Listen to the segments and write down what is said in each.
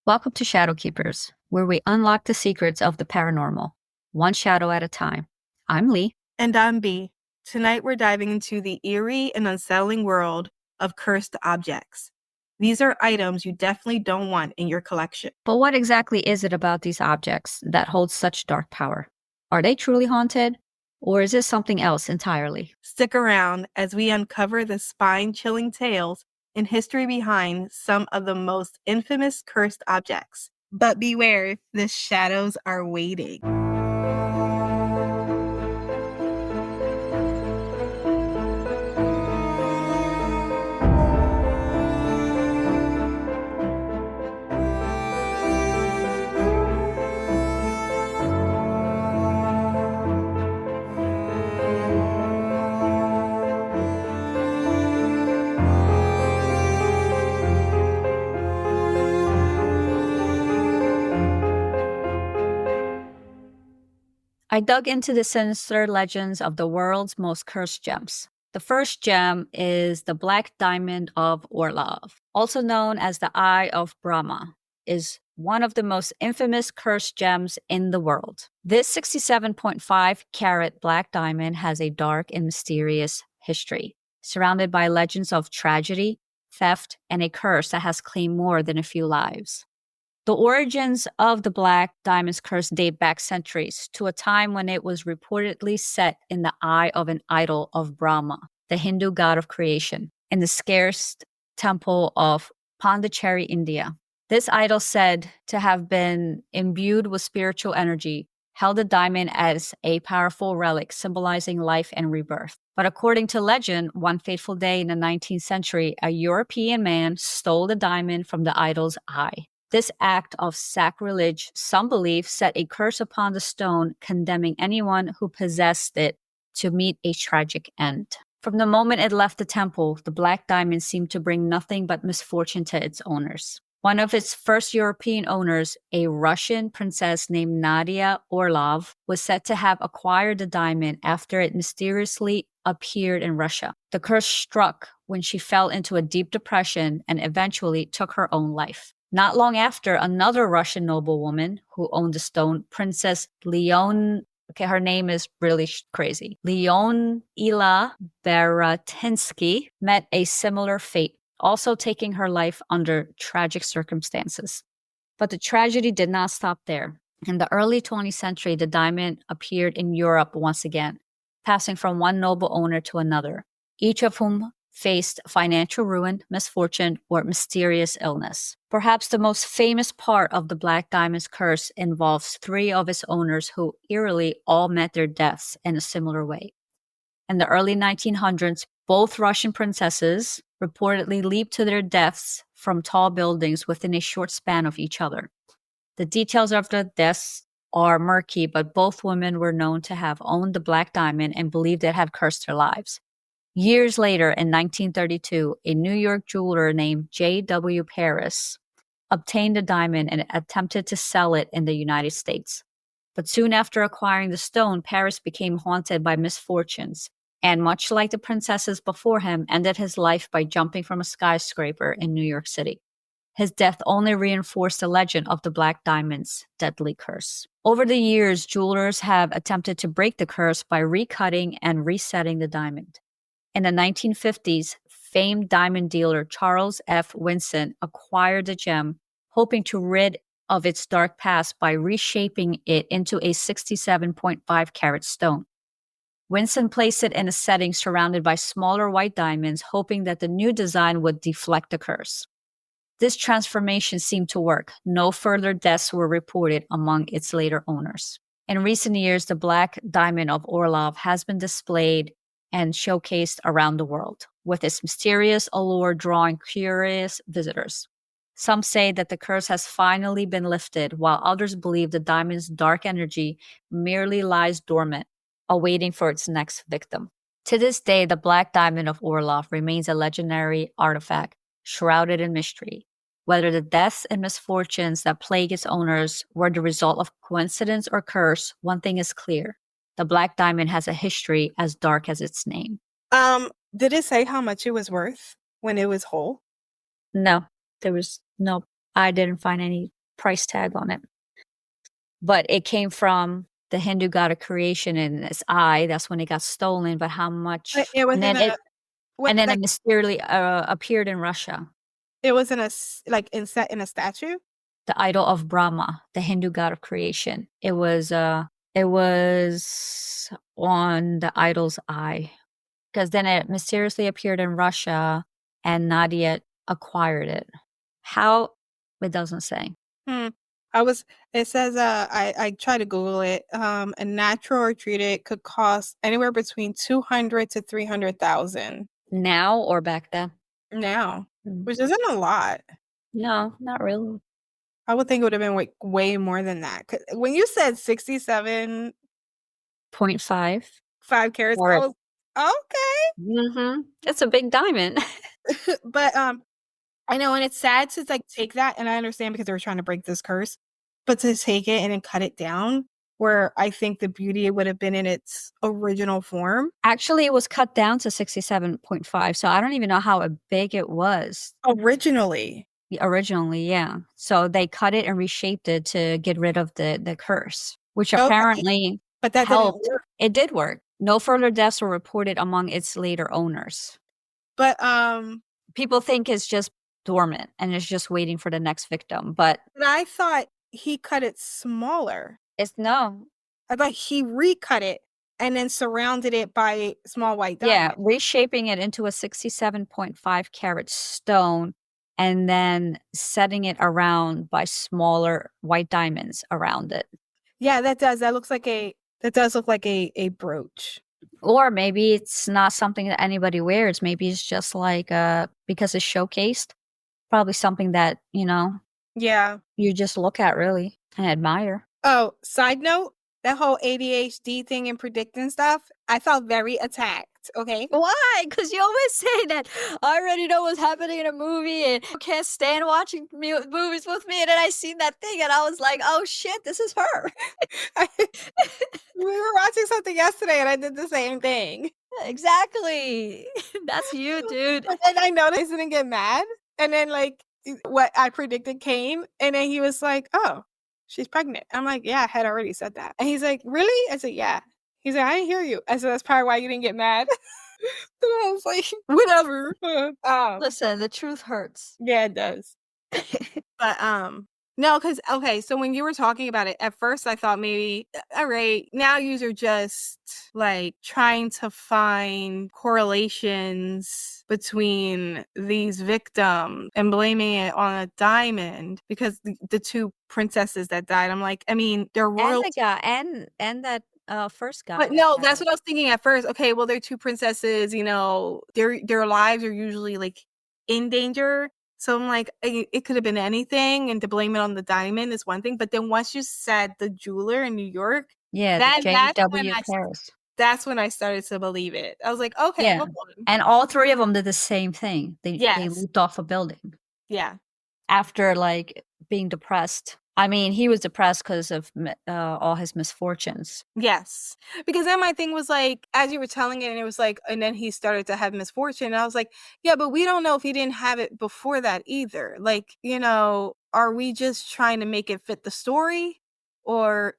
Welcome to Shadow Keepers, where we unlock the secrets of the paranormal, one shadow at a time. I'm Lee. And I'm B. Tonight we're diving into the eerie and unsettling world of cursed objects. These are items you definitely don't want in your collection. But what exactly is it about these objects that holds such dark power? Are they truly haunted? Or is this something else entirely? Stick around as we uncover the spine-chilling tales and history behind some of the most infamous cursed objects. But beware, the shadows are waiting. I dug into the sinister legends of the world's most cursed gems. The first gem is the Black Diamond of Orlov, also known as the Eye of Brahma, is one of the most infamous cursed gems in the world. This 67.5 carat black diamond has a dark and mysterious history, surrounded by legends of tragedy, theft, and a curse that has claimed more than a few lives. The origins of the Black Diamond's curse date back centuries to a time when it was reportedly set in the eye of an idol of Brahma, the Hindu god of creation, in the scarce temple of Pondicherry, India. This idol, said to have been imbued with spiritual energy, held the diamond as a powerful relic symbolizing life and rebirth. But according to legend, one fateful day in the 19th century, a European man stole the diamond from the idol's eye. This act of sacrilege, some believe, set a curse upon the stone, condemning anyone who possessed it to meet a tragic end. From the moment it left the temple, the black diamond seemed to bring nothing but misfortune to its owners. One of its first European owners, a Russian princess named Nadia Orlov, was said to have acquired the diamond after it mysteriously appeared in Russia. The curse struck when she fell into a deep depression and eventually took her own life. Not long after, another Russian noblewoman who owned the stone, Princess her name is really crazy, Leonila Baratinsky, met a similar fate, also taking her life under tragic circumstances. But the tragedy did not stop there. In the early 20th century, the diamond appeared in Europe once again, passing from one noble owner to another, each of whom faced financial ruin, misfortune, or mysterious illness. Perhaps the most famous part of the Black Diamond's curse involves three of its owners who eerily all met their deaths in a similar way. In the early 1900s, both Russian princesses reportedly leaped to their deaths from tall buildings within a short span of each other. The details of the deaths are murky, but both women were known to have owned the Black Diamond and believed it had cursed their lives. Years later, in 1932, a New York jeweler named J.W. Paris obtained the diamond and attempted to sell it in the United States. But soon after acquiring the stone, Paris became haunted by misfortunes, and much like the princesses before him, ended his life by jumping from a skyscraper in New York City. His death only reinforced the legend of the Black Diamond's deadly curse. Over the years, jewelers have attempted to break the curse by recutting and resetting the diamond. In the 1950s, famed diamond dealer Charles F. Winson acquired the gem, hoping to rid of its dark past by reshaping it into a 67.5 carat stone. Winson placed it in a setting surrounded by smaller white diamonds, hoping that the new design would deflect the curse. This transformation seemed to work. No further deaths were reported among its later owners. In recent years, the Black Diamond of Orlov has been displayed and showcased around the world, with its mysterious allure drawing curious visitors. Some say that the curse has finally been lifted, while others believe the diamond's dark energy merely lies dormant, awaiting for its next victim. To this day, the Black Diamond of Orlov remains a legendary artifact, shrouded in mystery. Whether the deaths and misfortunes that plague its owners were the result of coincidence or curse, one thing is clear. The Black Diamond has a history as dark as its name. Did it say how much it was worth when it was whole? No, I didn't find any price tag on it. But it came from the Hindu god of creation and its eye. That's when it got stolen. But how But much? it was in a what, And then it like, mysteriously appeared in Russia. it was in a like in set in a statue? The idol of Brahma, the Hindu god of creation. It was on the idol's eye because then it mysteriously appeared in Russia and Nadia acquired it. How? It doesn't say. Hmm. It says, I tried to Google it. A natural or treated could cost anywhere between 200 to 300,000 Now or back then? now, Mm. which isn't a lot. No, not really. I would think it would have been way more than that. 'Cause when you said 67, Point 0.5. 5 carats, I Or was okay. It's a big diamond. But I know, and it's sad to like take that, and I understand because they were trying to break this curse, but to take it and then cut it down, where I think the beauty would have been in its original form. Actually, it was cut down to 67.5, so I don't even know how big it was Originally. originally, yeah. So they cut it and reshaped it to get rid of the curse, which Okay, apparently but that didn't helped. work. It did work. No further deaths were reported among its later owners. But People think it's just dormant and it's just waiting for the next victim, but I thought he cut it smaller. it's no. I thought he recut it and then surrounded it by small white Yeah, diamonds. reshaping it into a 67.5 carat stone and then setting it around by smaller white diamonds around it. Yeah, that does look like a brooch. Or maybe it's not something that anybody wears. Maybe it's just like because it's showcased, probably something that, Yeah. you just look at really and admire. Oh, side note, that whole ADHD thing and predicting stuff, I felt very attacked, okay? Why? Because you always say that I already know what's happening in a movie and I can't stand watching movies with me. And then I seen that thing and I was like, oh shit, this is her. We were watching something yesterday and I did the same thing. Exactly. That's you, dude. But then I noticed I didn't get mad. And then like what I predicted came and then he was like, "Oh, she's pregnant." I'm like, "Yeah, I had already said that." And he's like, "Really?" I said, "Yeah." He's like, "I didn't hear you." I said, "That's probably why you didn't get mad." So I was like, "Whatever." Listen, the truth hurts. Yeah, it does. But, no, because okay, so when you were talking about it, at first I thought maybe, alright, now you're just, like, trying to find correlations between these victims and blaming it on a diamond because the 2 princesses that died, I'm like, I mean, they're And the royalty. guy and that first guy But that no, that's died. what I was thinking at first. Okay, well, they're 2 princesses, their lives are usually, like, in danger. So I'm like, it could have been anything, and to blame it on the diamond is one thing, but then once you said the jeweler in New York, Yeah, the that J.W. Paris. that's when I started to believe it. I was like, "Okay, Yeah. hold on." And all three of them did the same thing. They Yes. leaped off a building Yeah. after, like, being depressed. I mean, he was depressed because of all his misfortunes. Yes. Because then my thing was like, as you were telling it, and it was like, and then he started to have misfortune. And I was like, yeah, but we don't know if he didn't have it before that either. Like, are we just trying to make it fit the story? Or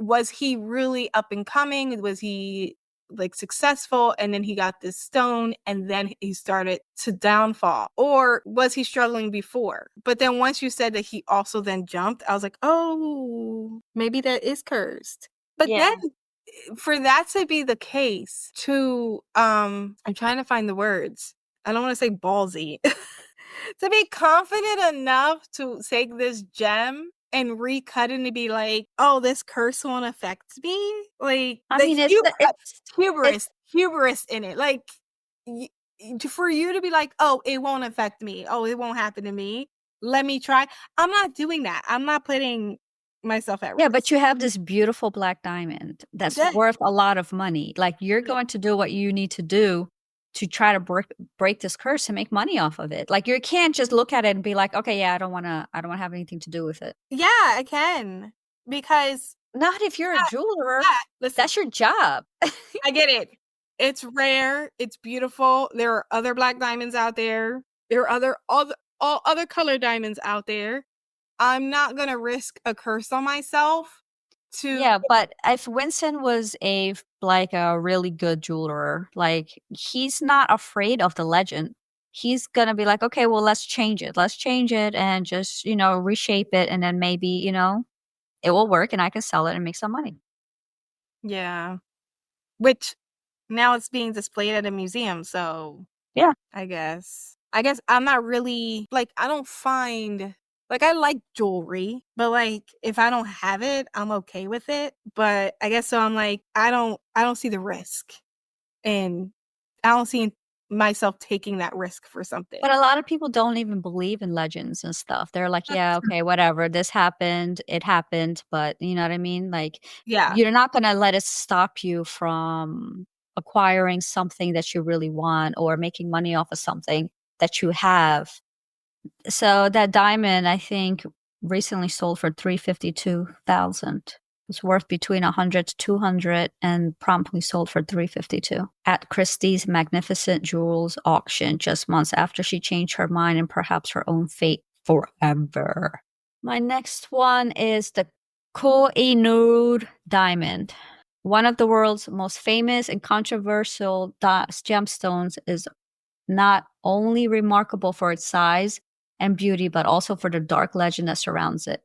was he really up and coming? Was he like successful and then he got this stone and then he started to downfall? Or was he struggling before? But then once you said that he also then jumped, I was like, oh, maybe that is cursed. But then Yeah. for that to be the case, to I'm trying to find the words. I don't want to say ballsy. To be confident enough to take this gem and recut it and to be like, "Oh, this curse won't affect me." Like I the mean, it's hubris in it. Like y- for you to be like, "Oh, it won't affect me. Oh, it won't happen to me. Let me try." I'm not doing that. I'm not putting myself at yeah, but risk. you have this beautiful black diamond that's That- worth a lot of money. Like, you're yeah. going to do what you need to do to try to break this curse and make money off of it. Like, you can't just look at it and be like, "Okay, yeah, I don't wanna have anything to do with it." Yeah, I can because Not if you're a yeah, jeweler. yeah, listen, That's your job. I get it. It's rare, it's beautiful. There are other black diamonds out there. There are all other color diamonds out there. I'm not gonna risk a curse on myself to Yeah, but if Winston was like a really good jeweler, like he's not afraid of the legend. He's gonna be like, okay, well, let's change it. Let's change it and just, reshape it, and then maybe, it will work and I can sell it and make some money. yeah. Which now it's being displayed at a museum, so Yeah. I guess I'm not really like, I don't find like, I like jewelry, but, like, if I don't have it, I'm okay with it, but I guess so I'm like, I don't see the risk, and I don't see myself taking that risk for something. But a lot of people don't even believe in legends and stuff. They're like, yeah, okay, whatever. This happened. It happened. But you know what I mean? Like, Yeah. you're not going to let it stop you from acquiring something that you really want or making money off of something that you have. So that diamond, I think, recently sold for 352,000. Was worth between 100 to 200 and promptly sold for 352 at Christie's Magnificent Jewels auction just months after she changed her mind and perhaps her own fate forever. My next one is the Koh-i-Noor diamond. One of the world's most famous and controversial gemstones is not only remarkable for its size and beauty, but also for the dark legend that surrounds it.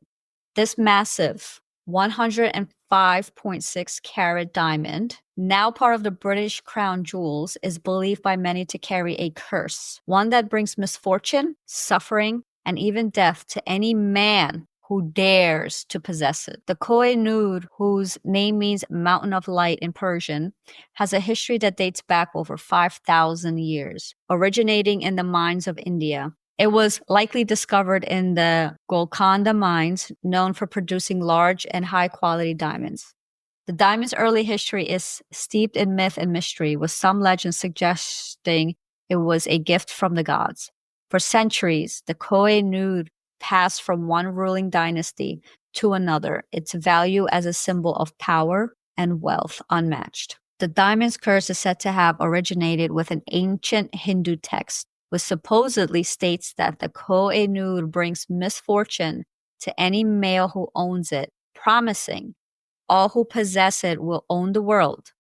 This massive 105.6 carat diamond, now part of the British crown jewels, is believed by many to carry a curse, one that brings misfortune, suffering, and even death to any man who dares to possess it. The Koh-i-Noor, whose name means mountain of light in Persian, has a history that dates back over 5,000 years, originating in the mines of India. It was likely discovered in the Golconda mines, known for producing large and high quality diamonds. The diamond's early history is steeped in myth and mystery, with some legends suggesting it was a gift from the gods. For centuries, the Koh-i-Noor passed from one ruling dynasty to another, its value as a symbol of power and wealth unmatched. The diamond's curse is said to have originated with an ancient Hindu text, which supposedly states that the Koh-i-Noor brings misfortune to any male who owns it, promising all who possess it will own the world,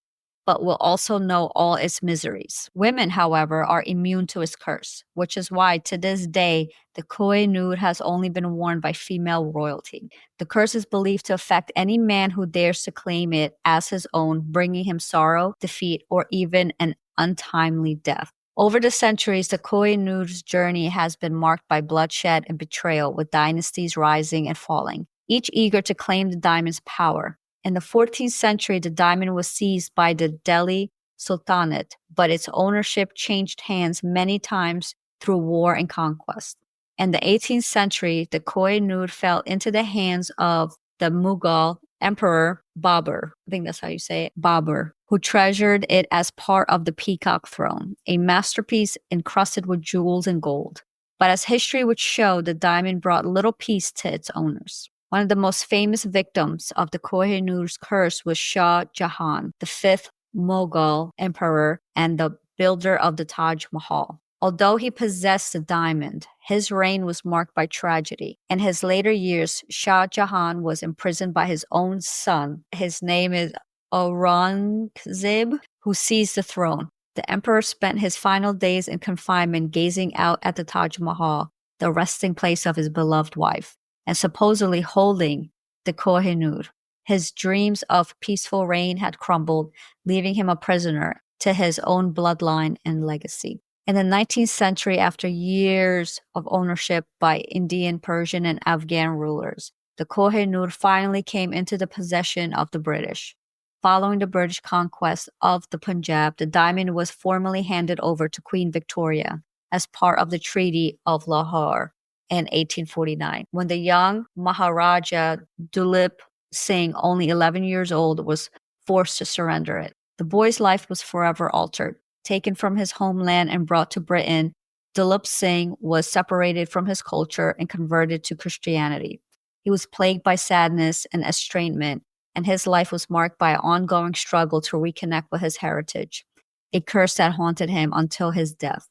but will also know all its miseries. Women, however, are immune to its curse, which is why to this day the Koh-i-Noor has only been worn by female royalty. The curse is believed to affect any man who dares to claim it as his own, bringing him sorrow, defeat, or even an untimely death. Over the centuries, the Koh-i-Noor's journey has been marked by bloodshed and betrayal, with dynasties rising and falling, each eager to claim the diamond's power. In the 14th century, the diamond was seized by the Delhi Sultanate, but its ownership changed hands many times through war and conquest. In the 18th century, the Koh-i-Noor fell into the hands of the Mughal Emperor Babur, I think that's how you say it, Babur, who treasured it as part of the Peacock Throne, a masterpiece encrusted with jewels and gold. But as history would show, the diamond brought little peace to its owners. One of the most famous victims of the Koh-i-Noor's curse was Shah Jahan, the fifth Mughal emperor and the builder of the Taj Mahal. Although he possessed the diamond, his reign was marked by tragedy. In his later years, Shah Jahan was imprisoned by his own son. His name is Aurangzeb, who seized the throne. The emperor spent his final days in confinement gazing out at the Taj Mahal, the resting place of his beloved wife, and supposedly holding the Koh-i-Noor. His dreams of peaceful reign had crumbled, leaving him a prisoner to his own bloodline and legacy. In the 19th century, after years of ownership by Indian, Persian, and Afghan rulers, the Koh-i-Noor finally came into the possession of the British. Following the British conquest of the Punjab, the diamond was formally handed over to Queen Victoria as part of the Treaty of Lahore in 1849, when the young Maharaja Dulip Singh, only 11 years old, was forced to surrender it. The boy's life was forever altered. Taken from his homeland and brought to Britain, Dulip Singh was separated from his culture and converted to Christianity. He was plagued by sadness and estrangement, and his life was marked by an ongoing struggle to reconnect with his heritage, a curse that haunted him until his death.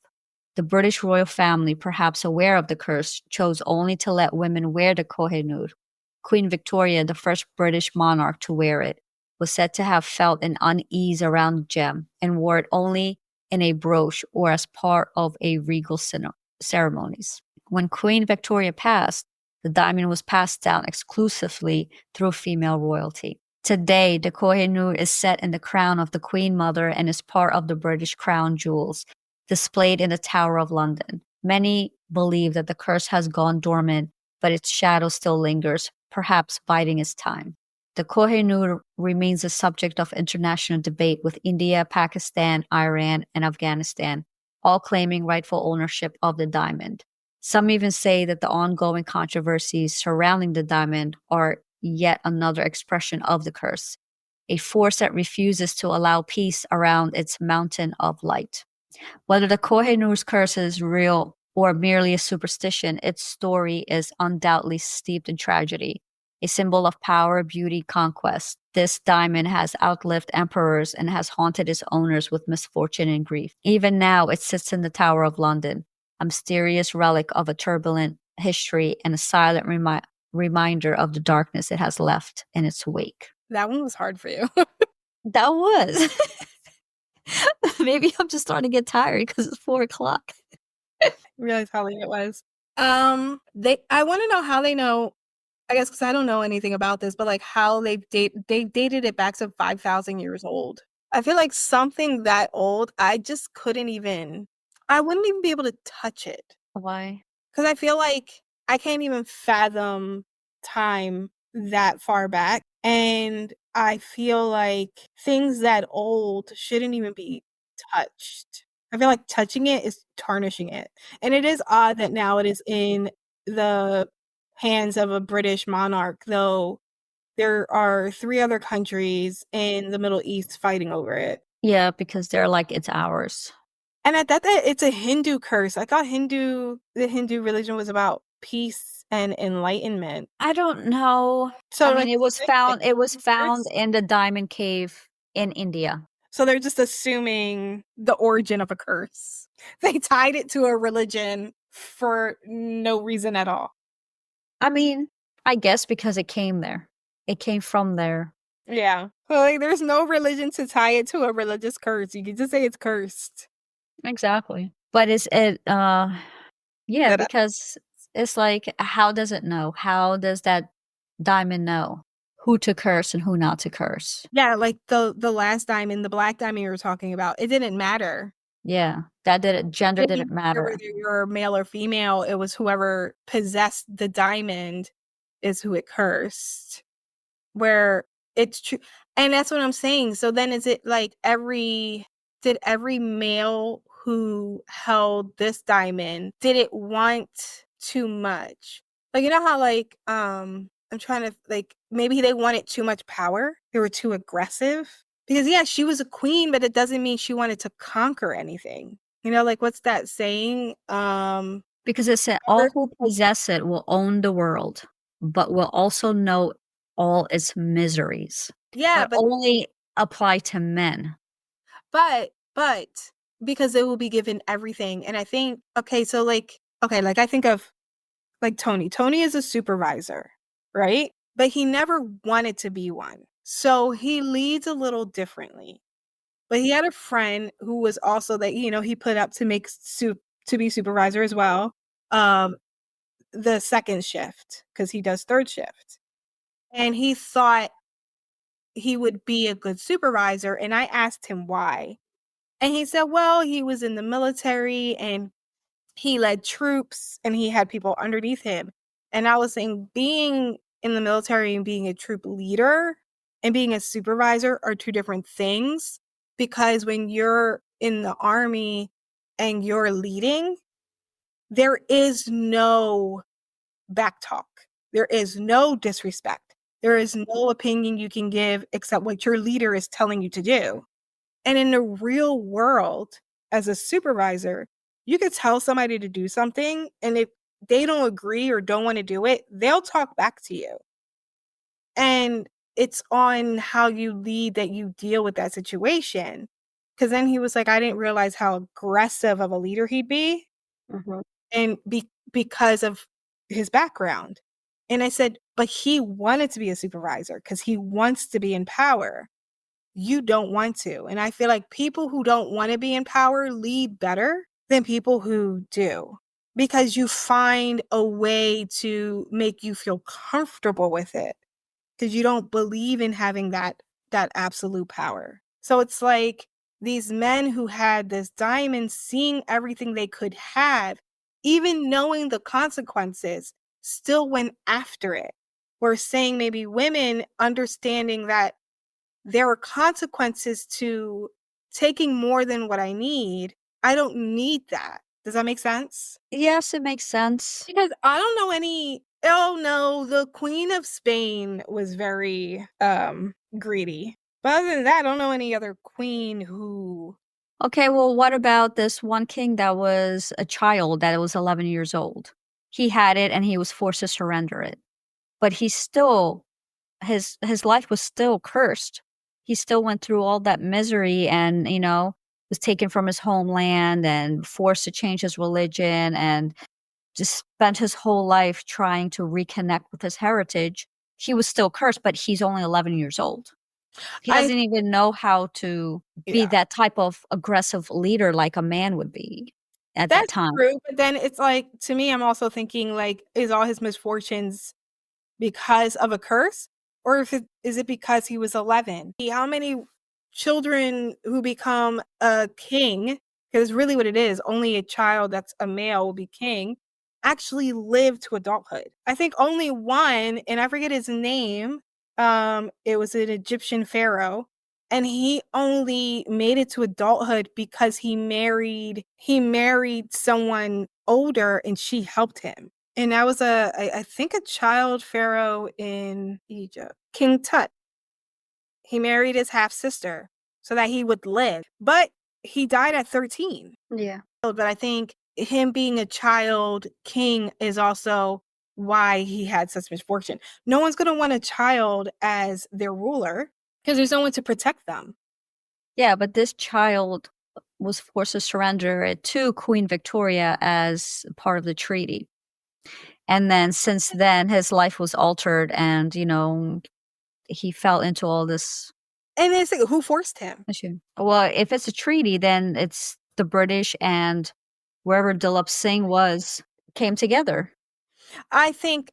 The British royal family, perhaps aware of the curse, chose only to let women wear the Kohinoor. Queen Victoria, the first British monarch to wear it, was said to have felt an unease around the gem and wore it only in a brooch or as part of a regal ceremonies. When Queen Victoria passed, the diamond was passed down exclusively through female royalty. Today, the Kohinoor is set in the crown of the Queen Mother and is part of the British crown jewels, displayed in the Tower of London. Many believe that the curse has gone dormant, but its shadow still lingers, perhaps biding its time. The Kohinoor remains a subject of international debate with India, Pakistan, Iran, and Afghanistan, all claiming rightful ownership of the diamond. Some even say that the ongoing controversies surrounding the diamond are yet another expression of the curse, a force that refuses to allow peace around its mountain of light. Whether the Kohinoor's curse is real or merely a superstition, its story is undoubtedly steeped in tragedy. A symbol of power, beauty, conquest, this diamond has outlived emperors and has haunted its owners with misfortune and grief. Even now, it sits in the Tower of London, a mysterious relic of a turbulent history and a silent reminder of the darkness it has left in its wake. That one was hard for you. That was. Maybe I'm just starting to get tired because it's 4 o'clock. Realize how late it was. I want to know how they know. I guess because I don't know anything about this, but like how they dated it back to 5,000 years old. I feel like something that old, I just couldn't even. I wouldn't even be able to touch it Why? because I feel like I can't even fathom time that far back, and I feel like things that old shouldn't even be touched. I feel like touching it is tarnishing it. And it is odd that now it is in the hands of a British monarch, though there are 3 other countries in the Middle East fighting over it. Yeah, because they're like, it's ours. And I thought that it's a Hindu curse. I thought the Hindu religion was about peace and enlightenment. I don't know. I So, mean, like, it was found curse? in the diamond cave in India. So they're just assuming the origin of a curse. They tied it to a religion for no reason at all. I mean, I guess because it came there. It came from there. Yeah. Well, like, there's no religion to tie it to a religious curse. You can just say it's cursed. Exactly. But is it yeah, That because it's like, how does it know? How does that diamond know who to curse and who not to curse? Yeah, like the last diamond, the black diamond you were talking about, it didn't matter. Yeah, that didn't gender It didn't didn't matter matter. whether you're male or female. It was whoever possessed the diamond is who it cursed. Where it's true, and that's what I'm saying. So then is it like did every male who held this diamond, did it want too much? Like, you know how, like, I'm trying to, like, maybe they wanted too much power? They were too aggressive? Because, yeah, she was a queen, but it doesn't mean she wanted to conquer anything. You know, like, what's that saying? Because it said all who possess it will own the world, but will also know all its miseries. Yeah, That but only apply to men. but because they will be given everything, and I think okay, so, like okay, like, I think of, like, Tony. Tony is a supervisor, right? But he never wanted to be one. So he leads a little differently. But he had a friend who was also that, he put up to make to be supervisor as well, um, the 2nd shift, because he does 3rd shift. And he thought he would be a good supervisor, and I asked him why. And he said, well, he was in the military and he led troops and he had people underneath him. And I was saying, being in the military and being a troop leader and being a supervisor are 2 different things. Because when you're in the army and you're leading, there is no back talk. There is no disrespect. There is no opinion you can give except what your leader is telling you to do. And in the real world, as a supervisor, you could tell somebody to do something, and if they don't agree or don't wanna do it, they'll talk back to you. And it's on how you lead that you deal with that situation. 'Cause then he was like, "I didn't realize how aggressive of a leader he'd be, Mhm. and because of his background." And I said, "But he wanted to be a supervisor because he wants to be in power. You don't want to." And I feel like people who don't wanna be in power lead better than people who do, because you find a way to make you feel comfortable with it. 'Cause you don't believe in having that absolute power. So it's like these men who had this diamond seeing everything they could have, even knowing the consequences, still went after it. We're saying maybe women understanding that there are consequences to taking more than what I need. I don't need that. Does that make sense? Yes, it makes sense. Because I don't know any. Oh, no, the Queen of Spain was very, greedy. But other than that, I don't know any other queen who. Okay, well, what about this one king that was a child that was 11 years old? He had it and he was forced to surrender it. But he still his life was still cursed. He still went through all that misery and, was taken from his homeland and forced to change his religion and just spent his whole life trying to reconnect with his heritage. He was still cursed, but he's only 11 years old. He I doesn't even know how to be Yeah, that type of aggressive leader like a man would be at that that's time. true, but then it's like, to me, I'm also thinking, like, is all his misfortunes because of a curse? Or if it is it because he was 11? How many children who become a king, because really what it is, only a child that's a male will be king, actually live to adulthood. I think only one, and I forget his name, it was an Egyptian pharaoh, and he only made it to adulthood because he married someone older and she helped him. And that was I think a child pharaoh in Egypt, King Tut. He married his half sister so that he would live, but he died at 13. Yeah. But I think him being a child king is also why he had such misfortune. No one's gonna want a child as their ruler because there's no one to protect them. Yeah, but this child was forced to surrender it to Queen Victoria as part of the treaty. And then since then, his life was altered and, he fell into all this And it's like, who forced him? issue. Well, if it's a treaty, then it's the British and wherever Dilip Singh was came together. I think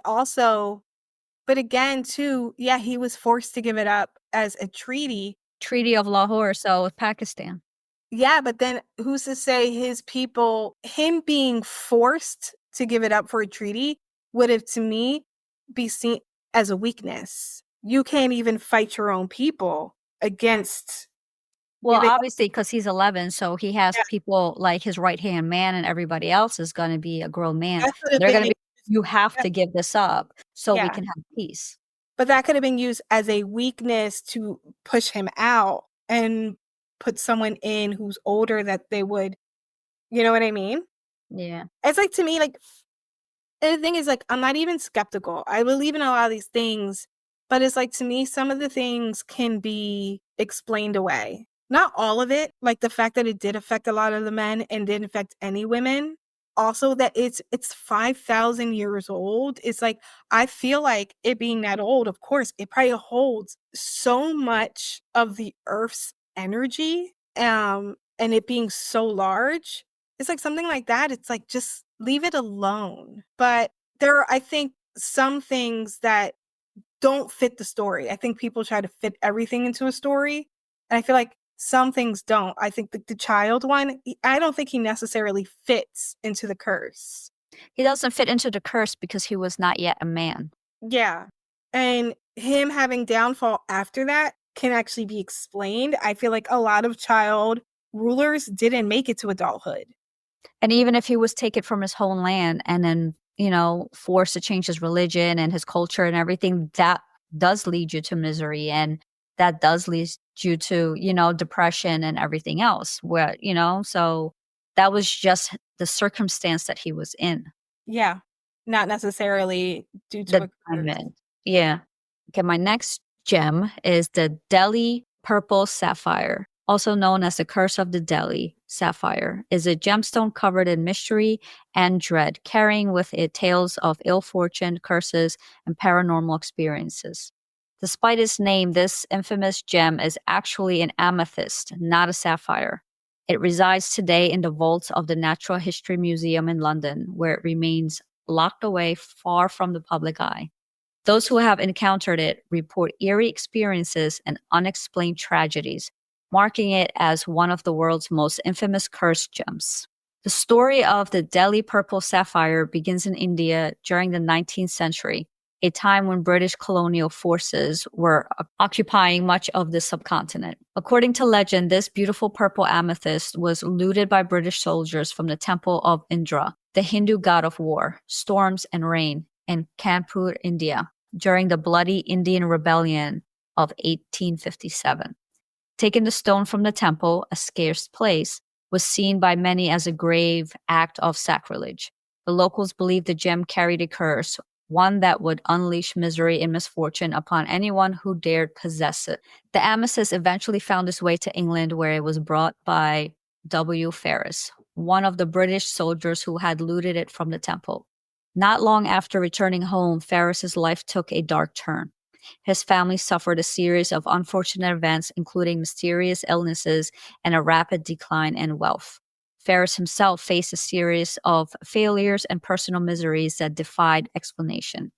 also, but again too, yeah, he was forced to give it up as a treaty. Treaty of Lahore, so with Pakistan. Yeah, but then who's to say his people, him being forced to give it up for a treaty would have, to me, be seen as a weakness. You can't even fight your own people against Well, giving. obviously, because he's 11, so he has Yeah, people like his right-hand man and everybody else is gonna be a grown man. that could have They're gonna been. be, "You have to give this up so we Yeah, can have peace." but that could have been used as a weakness to push him out and put someone in who's older that they would, you know what I mean? Yeah. It's like, to me, like, and the thing is, like, I'm not even skeptical. I believe in a lot of these things, but it's like, to me, some of the things can be explained away. Not all of it, like the fact that it did affect a lot of the men and didn't affect any women. Also that it's 5,000 years old. It's like, I feel like it being that old, of course, it probably holds so much of the Earth's energy, and it being so large, it's like something like that, it's like, just leave it alone. But there are, I think, some things that don't fit the story. I think people try to fit everything into a story, and I feel like some things don't. I think the child one, I don't think he necessarily fits into the curse. He doesn't fit into the curse because he was not yet a man. Yeah, and him having downfall after that can actually be explained. I feel like a lot of child rulers didn't make it to adulthood. And even if he was taken from his homeland and then, forced to change his religion and his culture and everything, that does lead you to misery and that does lead you to, depression and everything else. So that was just the circumstance that he was in. Yeah, not necessarily due to The a curse. diamond. Yeah. Okay, my next gem is the Delhi purple sapphire. also known as the Curse of the Delhi sapphire, is a gemstone covered in mystery and dread, carrying with it tales of ill fortune, curses, and paranormal experiences. Despite its name, this infamous gem is actually an amethyst, not a sapphire. It resides today in the vaults of the Natural History Museum in London, where it remains locked away far from the public eye. Those who have encountered it report eerie experiences and unexplained tragedies, marking it as one of the world's most infamous cursed gems. The story of the Delhi purple sapphire begins in India during the 19th century, a time when British colonial forces were occupying much of the subcontinent. According to legend, this beautiful purple amethyst was looted by British soldiers from the temple of Indra, the Hindu god of war, storms, and rain, in Kanpur, India, during the bloody Indian Rebellion of 1857. Taking the stone from the temple, a scarce place, was seen by many as a grave act of sacrilege. The locals believed the gem carried a curse, one that would unleash misery and misfortune upon anyone who dared possess it. The amethyst eventually found its way to England, where it was brought by W. Ferris, one of the British soldiers who had looted it from the temple. Not long after returning home, Ferris's life took a dark turn. His family suffered a series of unfortunate events, including mysterious illnesses and a rapid decline in wealth. Ferris himself faced a series of failures and personal miseries that defied explanation.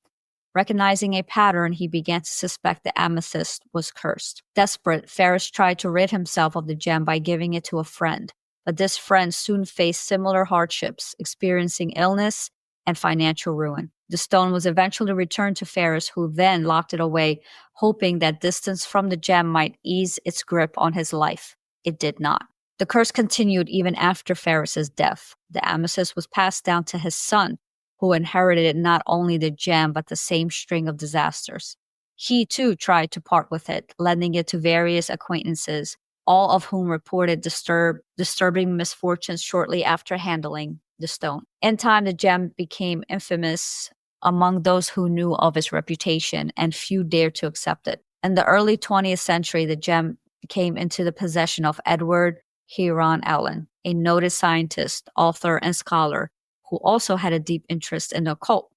Recognizing a pattern, he began to suspect the amethyst was cursed. Desperate, Ferris tried to rid himself of the gem by giving it to a friend, but this friend soon faced similar hardships, experiencing illness and financial ruin. The stone was eventually returned to Ferris, who then locked it away, hoping that distance from the gem might ease its grip on his life. It did not. The curse continued even after Ferris's death. The amethyst was passed down to his son, who inherited not only the gem but the same string of disasters. He too tried to part with it, lending it to various acquaintances, all of whom reported disturbing misfortunes shortly after handling the stone. In time, the gem became infamous among those who knew of its reputation, and few dared to accept it. In the early 20th century, the gem came into the possession of Edward Huron Allen, a noted scientist, author, and scholar who also had a deep interest in the occult.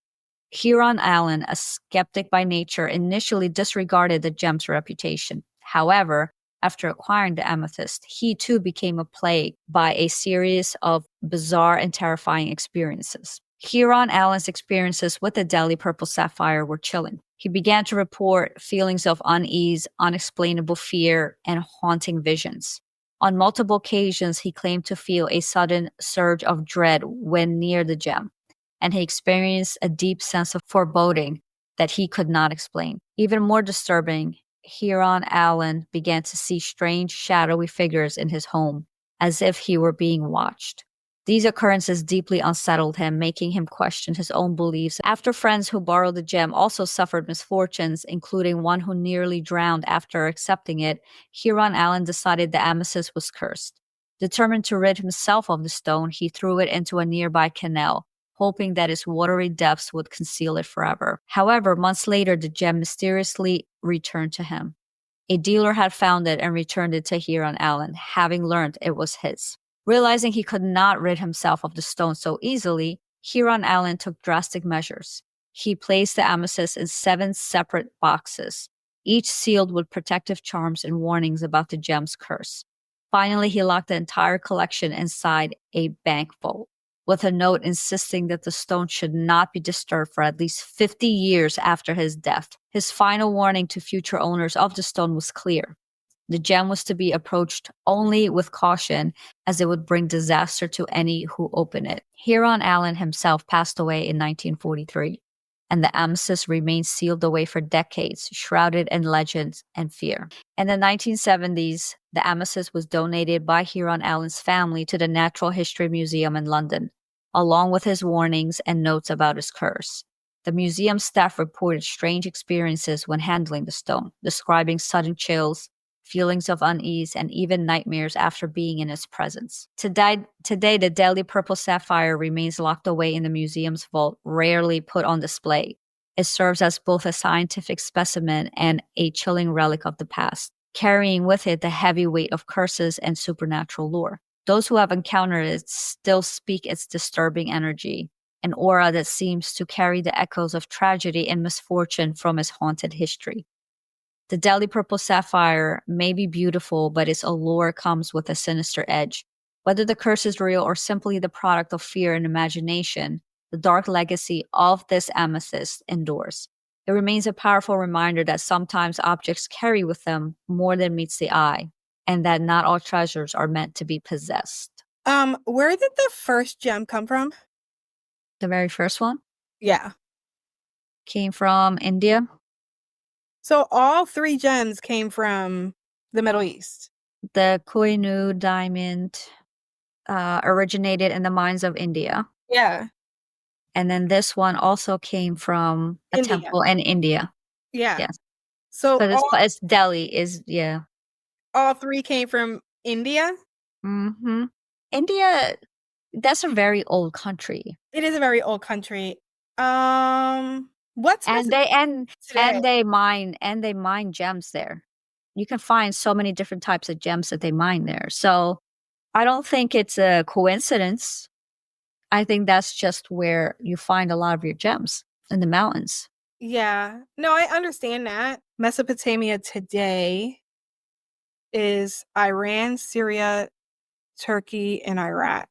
Huron Allen, a skeptic by nature, initially disregarded the gem's reputation. However, after acquiring the amethyst, he too became plagued by a series of bizarre and terrifying experiences. Huron Allen's experiences with the Delhi purple sapphire were chilling. He began to report feelings of unease, unexplainable fear, and haunting visions. On multiple occasions, he claimed to feel a sudden surge of dread when near the gem, and he experienced a deep sense of foreboding that he could not explain. Even more disturbing, Huron Allen began to see strange, shadowy figures in his home, as if he were being watched. These occurrences deeply unsettled him, making him question his own beliefs. After friends who borrowed the gem also suffered misfortunes, including one who nearly drowned after accepting it, Huron Allen decided the amethyst was cursed. Determined to rid himself of the stone, he threw it into a nearby canal, hoping that its watery depths would conceal it forever. However, months later, the gem mysteriously returned to him. A dealer had found it and returned it to Huron Allen, having learned it was his. Realizing he could not rid himself of the stone so easily, Huron Allen took drastic measures. He placed the amethyst in 7 separate boxes, each sealed with protective charms and warnings about the gem's curse. Finally, he locked the entire collection inside a bank vault, with a note insisting that the stone should not be disturbed for at least 50 years after his death. His final warning to future owners of the stone was clear. The gem was to be approached only with caution, as it would bring disaster to any who open it. Huron Allen himself passed away in 1943, and the amethyst remained sealed away for decades, shrouded in legends and fear. In the 1970s, the amethyst was donated by Huron Allen's family to the Natural History Museum in London, along with his warnings and notes about his curse. The museum staff reported strange experiences when handling the stone, describing sudden chills, feelings of unease, and even nightmares after being in its presence. Today, the Delhi purple sapphire remains locked away in the museum's vault, rarely put on display. It serves as both a scientific specimen and a chilling relic of the past, carrying with it the heavy weight of curses and supernatural lore. Those who have encountered it still speak its disturbing energy, an aura that seems to carry the echoes of tragedy and misfortune from its haunted history. The Delhi Purple Sapphire may be beautiful, but its allure comes with a sinister edge. Whether the curse is real or simply the product of fear and imagination, the dark legacy of this amethyst endures. It remains a powerful reminder that sometimes objects carry with them more than meets the eye, and that not all treasures are meant to be possessed. Where did the first gem come from? The very first one Yeah. came from India. So all 3 gems came from the Middle East. The Kohinoor diamond originated in the mines of India. Yeah. And then this one also came from a India. temple in India. Yeah. Yes. So Because it's Delhi is, yeah. all 3 came from India? Hmm. India, that's a very old country. It is a very old country. What's And missing they and today? and they mine gems there. You can find so many different types of gems that they mine there. So I don't think it's a coincidence. I think that's just where you find a lot of your gems in the mountains. Yeah. No, I understand that. Mesopotamia today is Iran, Syria, Turkey, and Iraq,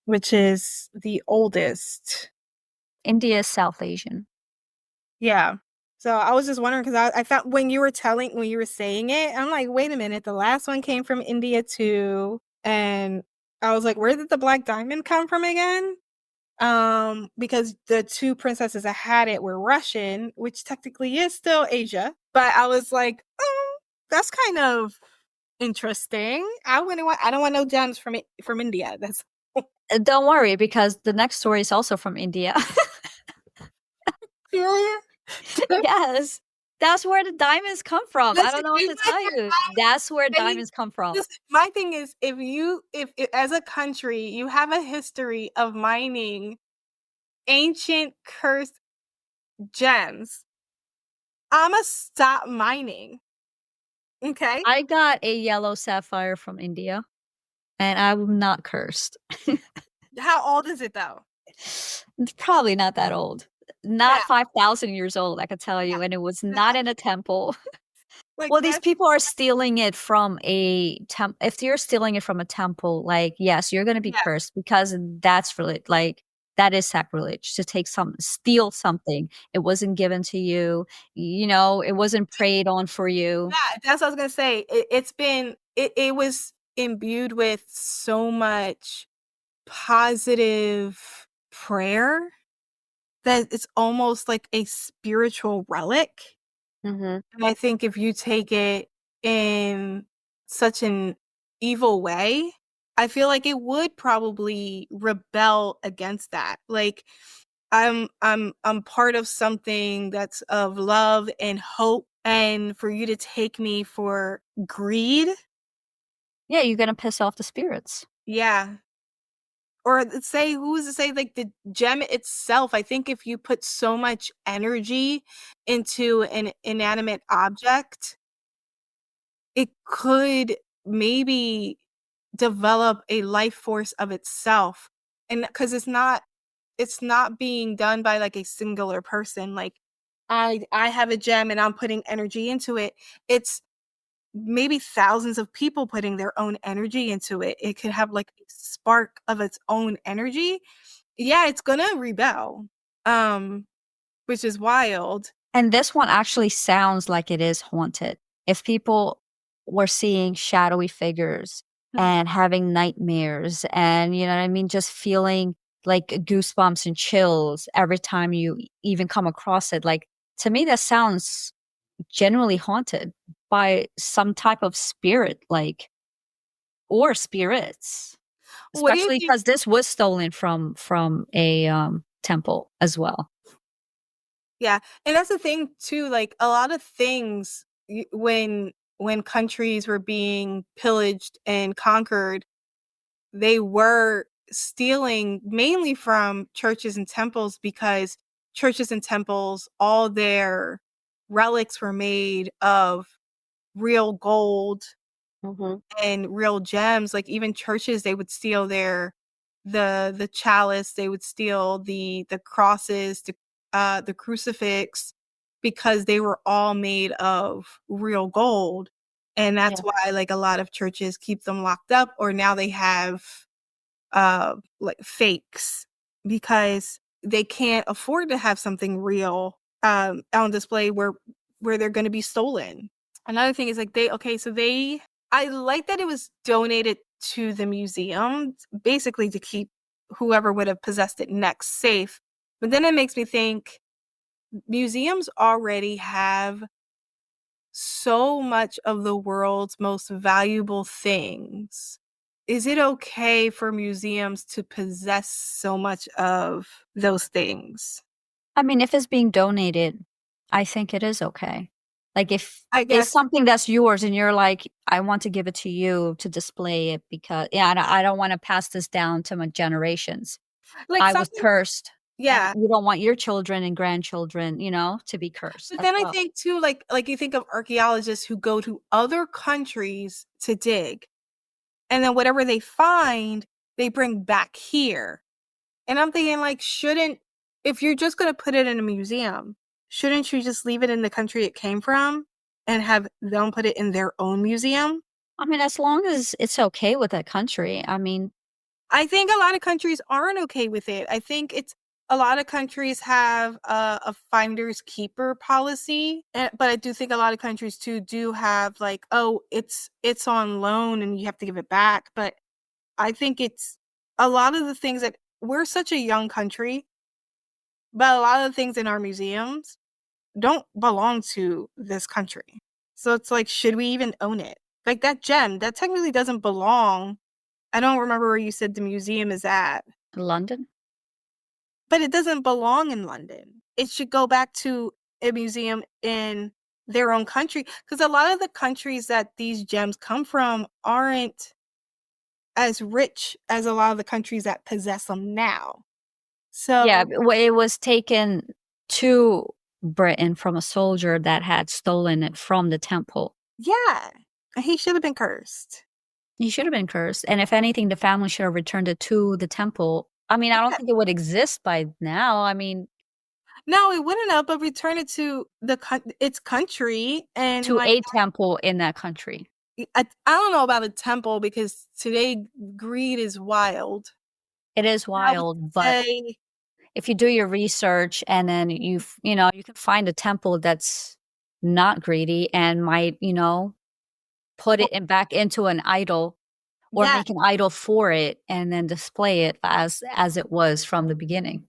which is the oldest. India is South Asian. Yeah. So I was just wondering because I found when you were saying it, I'm like, wait a minute, the last one came from India too. And I was like, where did the black diamond come from again? Because the 2 princesses that had it were Russian, which technically is still Asia. But I was like, oh, that's kind of interesting. I don't want no gems from India. That's Don't worry, because the next story is also from India. yeah. Yes. That's where the diamonds come from. I Listen, don't know what to tell you. That's where diamonds come from. listen, my thing is if as a country you have a history of mining ancient cursed gems, I'ma stop mining. Okay? I got a yellow sapphire from India, and I'm not cursed. How old is it though? It's probably not that old. Not Yeah, 5,000 years old, I could tell yeah. you, and it was not That in a temple. like Well, these that's people are stealing it from a if you're stealing it from a temple, like, yes, you're gonna be yeah. cursed because that's like that is sacrilege to steal something. It wasn't given to you, it wasn't prayed on for you. Yeah, that's what I was gonna say. It was imbued with so much positive prayer that it's almost like a spiritual relic. Hmm. And I think if you take it in such an evil way, I feel like it would probably rebel against that. Like I'm part of something that's of love and hope, and for you to take me for greed, Yeah, you're gonna piss off the spirits. yeah. Or say who's to say like the gem itself, I think if you put so much energy into an inanimate object, it could maybe develop a life force of itself. And because it's not being done by like a singular person. Like I have a gem and I'm putting energy into it. It's maybe thousands of people putting their own energy into it. It could have like a spark of its own energy. Yeah, it's gonna rebel. Um, which is wild. And this one actually sounds like it is haunted. If people were seeing shadowy figures Mhm. and having nightmares and, you know what I mean, just feeling like goosebumps and chills every time you even come across it, like, to me, that sounds generally haunted by some type of spirit, like, or spirits, What do you especially think? because this was stolen from a temple as well. Yeah, and that's the thing too, like, a lot of things when countries were being pillaged and conquered, they were stealing mainly from churches and temples because churches and temples, all their relics were made of real gold Mhm. and real gems. Like even churches, they would steal the chalice, they would steal the crosses, the crucifix, because they were all made of real gold. And that's Yeah. why like a lot of churches keep them locked up, or now they have like fakes, because they can't afford to have something real on display where they're going to be stolen. Another thing is like they I like that it was donated to the museum basically to keep whoever would have possessed it next safe. But then it makes me think museums already have so much of the world's most valuable things. Is it okay for museums to possess so much of those things? I mean, if it's being donated, I think it is okay. Like, if I it's guess something that's yours and you're like, "I want to give it to you to display it because yeah, I don't wanna pass this down to my generations. like I was something, cursed," and yeah. you don't want your children and grandchildren, to be cursed But as then I well. think too, like you think of archaeologists who go to other countries to dig, and then whatever they find, they bring back here. And I'm thinking like, shouldn't, if you're just gonna put it in a museum, shouldn't you just leave it in the country it came from and have them put it in their own museum? I mean, as long as it's okay with that country, I mean, I think a lot of countries aren't okay with it. I think it's a lot of countries have a finders keeper policy, but I do think a lot of countries too do have like, oh, it's on loan and you have to give it back. But I think it's a lot of the things that we're such a young country, but a lot of the things in our museums don't belong to this country. So it's like, should we even own it? Like that gem, that technically doesn't belong. I don't remember where you said the museum is at, London? but it doesn't belong in London. It should go back to a museum in their own country, because a lot of the countries that these gems come from aren't as rich as a lot of the countries that possess them now. Yeah, So, it was taken to Britain from a soldier that had stolen it from the temple. yeah, he should have been cursed. He should have been cursed, and if anything, the family should have returned it to the temple. I mean, I don't Yeah. think it would exist by now, I mean, No, it wouldn't have, but return it to its country and to like a temple in that country. I don't know about a temple because today greed is wild. It is I would wild, but say, if you do your research and then you can find a temple that's not greedy and might, put well, it back into an idol or yeah, make an idol for it and then display it as it was from the beginning.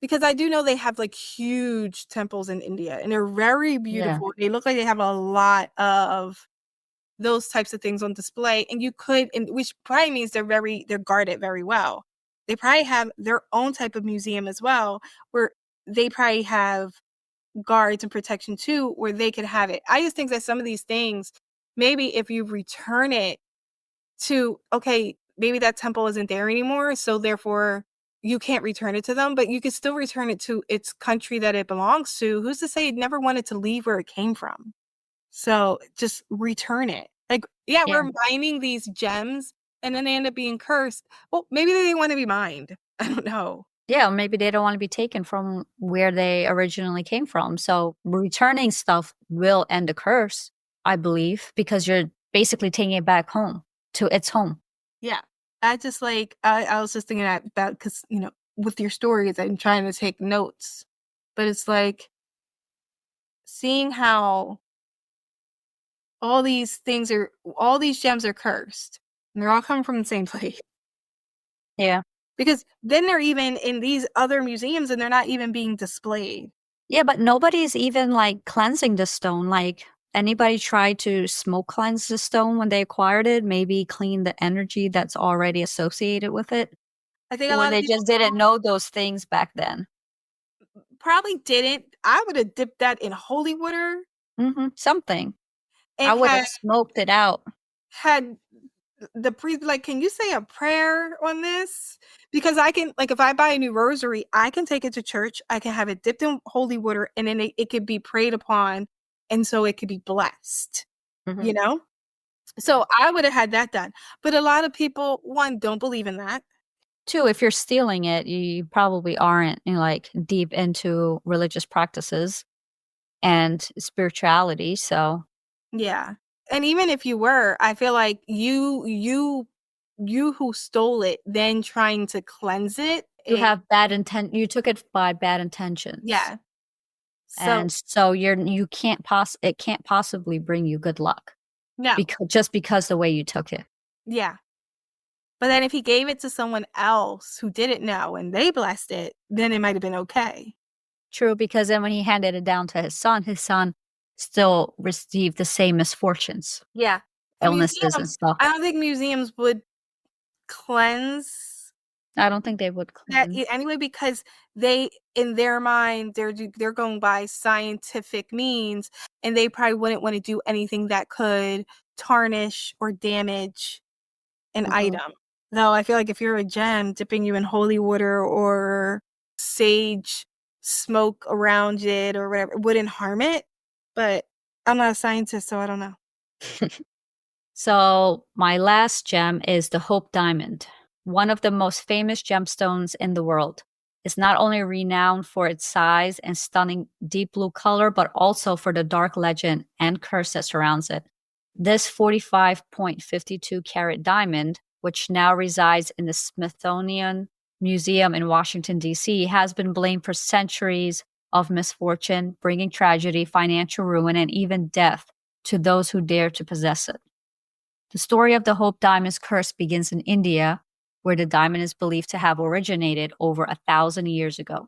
because I do know they have like huge temples in India and they're very Yeah. beautiful. They look like they have a lot of those types of things on display, and you could, and which probably means they're guarded very well. They probably have their own type of museum as well, where they probably have guards and protection too, where they could have it. I just think that some of these things, maybe if you return it to, okay, maybe that temple isn't there anymore, so therefore you can't return it to them, but you could still return it to its country that it belongs to. Who's to say it never wanted to leave where it came from? So just return it. Like, yeah, Yeah. we're mining these gems and then they end up being cursed. Well, maybe they didn't want to be mined. I don't know. Yeah, or maybe they don't wanna be taken from where they originally came from, so returning stuff will end the curse, I believe, because you're basically taking it back home to its home. Yeah. I just like I was just thinking about because with your stories I'm trying to take notes. But it's like seeing how all these gems are cursed. And they're all coming from the same place. Yeah. Because then they're even in these other museums and they're not even being displayed. Yeah, but nobody's even, like, cleansing the stone, like, anybody tried to smoke cleanse the stone when they acquired it, maybe clean the energy that's already associated with it? I think a Or lot of they people just didn't know those things back then. probably didn't. I would have dipped that in holy water Mhm, something. I and would have smoked it out. had the priest be like, "Can you say a prayer on this?" Because I can, like, if I buy a new rosary, I can take it to church. I can have it dipped in holy water, and then it could be prayed upon and so it could be blessed, Mhm. you know? Yeah. So I would have had that done. But a lot of people, one, don't believe in that. Two, if you're stealing it, you probably aren't, like, deep into religious practices and spirituality, so Yeah. And even if you were, I feel like you who stole it, then trying to cleanse it, you took it by bad intentions. yeah. So And so you can't it can't possibly bring you good luck no. because the way you took it. Yeah. But then if he gave it to someone else who didn't know and they blessed it, then it might have been okay. True, because then when he handed it down to his son still received the same misfortunes, Yeah. A illnesses and museum, stuff. I don't think museums would cleanse I don't think they would that cleanse. anyway because they in their mind they're going by scientific means and they probably wouldn't want to do anything that could tarnish or damage an Mhm. item. Though I feel like if you're a gem, dipping you in holy water or sage smoke around it or whatever wouldn't harm it. But I'm not a scientist, so I don't know. So, my last gem is the Hope Diamond, one of the most famous gemstones in the world. It's not only renowned for its size and stunning deep blue color, but also for the dark legend and curse that surrounds it. This 45.52 carat diamond, which now resides in the Smithsonian Museum in Washington, D.C., has been blamed for centuries of misfortune, bringing tragedy, financial ruin, and even death to those who dare to possess it. The story of the Hope Diamond's curse begins in India, where the diamond is believed to have originated over 1,000 years ago.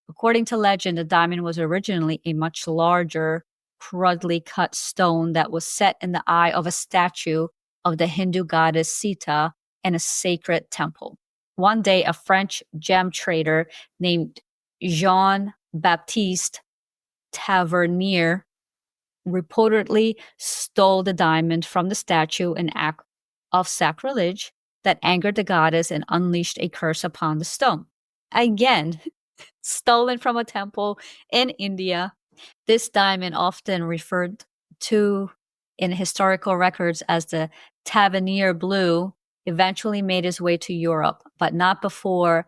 According to legend, the diamond was originally a much larger, crudely cut stone that was set in the eye of a statue of the Hindu goddess Sita in a sacred temple. One day, a French gem trader named Jean Baptiste Tavernier reportedly stole the diamond from the statue, an act of sacrilege that angered the goddess and unleashed a curse upon the stone. Again, stolen from a temple in India, this diamond, often referred to in historical records as the Tavernier Blue, eventually made its way to Europe, but not before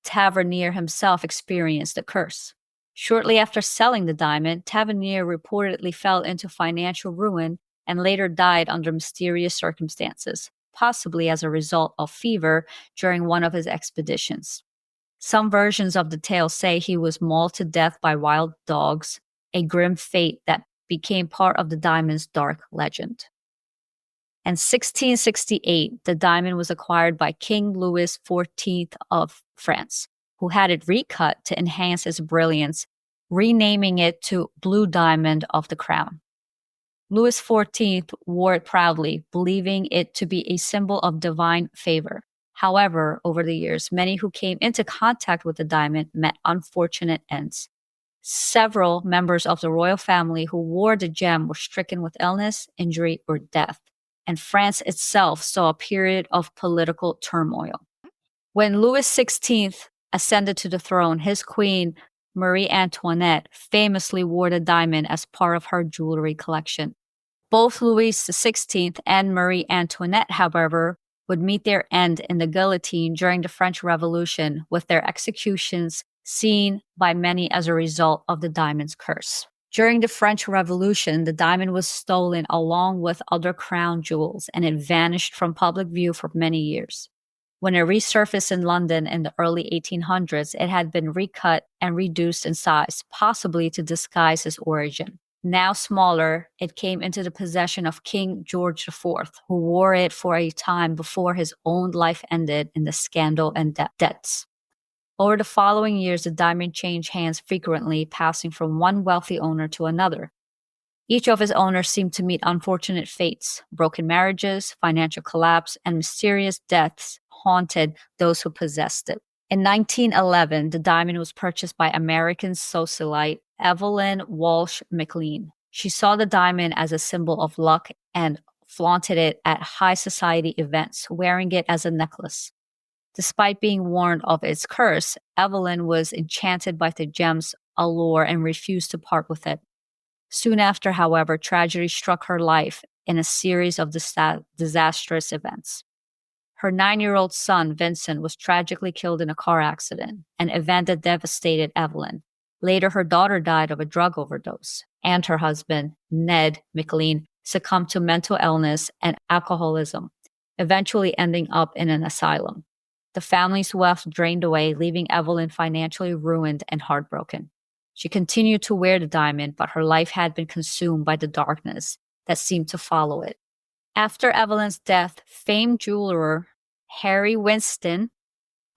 Tavernier himself experienced the curse. Shortly after selling the diamond, Tavernier reportedly fell into financial ruin and later died under mysterious circumstances, possibly as a result of fever during one of his expeditions. Some versions of the tale say he was mauled to death by wild dogs, a grim fate that became part of the diamond's dark legend. In 1668, the diamond was acquired by King Louis XIV of France, who had it recut to enhance its brilliance, renaming it to Blue Diamond of the Crown. Louis XIV wore it proudly, believing it to be a symbol of divine favor. However, over the years, many who came into contact with the diamond met unfortunate ends. Several members of the royal family who wore the gem were stricken with illness, injury, or death, and France itself saw a period of political turmoil. When Louis XVI ascended to the throne, his queen, Marie Antoinette, famously wore the diamond as part of her jewelry collection. Both Louis XVI and Marie Antoinette, however, would meet their end in the guillotine during the French Revolution, with their executions seen by many as a result of the diamond's curse. During the French Revolution, the diamond was stolen along with other crown jewels, and it vanished from public view for many years. When it resurfaced in London in the early 1800s, it had been recut and reduced in size, possibly to disguise its origin. Now smaller, it came into the possession of King George IV, who wore it for a time before his own life ended in the scandal and debts. Over the following years, the diamond changed hands frequently, passing from one wealthy owner to another. Each of his owners seemed to meet unfortunate fates. Broken marriages, financial collapse, and mysterious deaths haunted those who possessed it. In 1911, the diamond was purchased by American socialite Evelyn Walsh McLean. She saw the diamond as a symbol of luck and flaunted it at high society events, wearing it as a necklace. Despite being warned of its curse, Evelyn was enchanted by the gem's allure and refused to part with it. Soon after, however, tragedy struck her life in a series of disastrous events. Her 9-year-old son, Vincent, was tragically killed in a car accident, an event that devastated Evelyn. Later, her daughter died of a drug overdose, and her husband, Ned McLean, succumbed to mental illness and alcoholism, eventually ending up in an asylum. The family's wealth drained away, leaving Evelyn financially ruined and heartbroken. She continued to wear the diamond, but her life had been consumed by the darkness that seemed to follow it. After Evelyn's death, famed jeweler Harry Winston